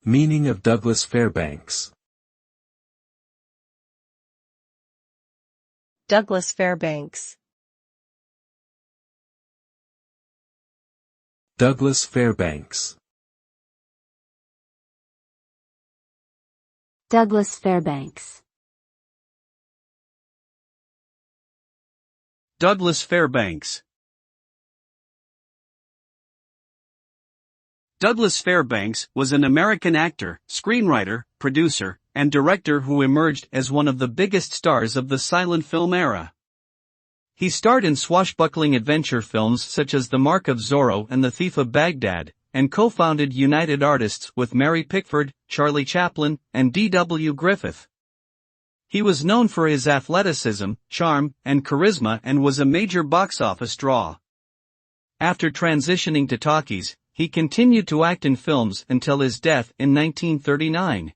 Meaning of Douglas Fairbanks. Douglas Fairbanks. Douglas Fairbanks. Douglas Fairbanks. Douglas Fairbanks. Douglas Fairbanks was an American actor, screenwriter, producer, and director who emerged as one of the biggest stars of the silent film era. He starred in swashbuckling adventure films such as The Mark of Zorro and The Thief of Baghdad, and co-founded United Artists with Mary Pickford, Charlie Chaplin, and D.W. Griffith. He was known for his athleticism, charm, and charisma and was a major box office draw. After transitioning to talkies, he continued to act in films until his death in 1939.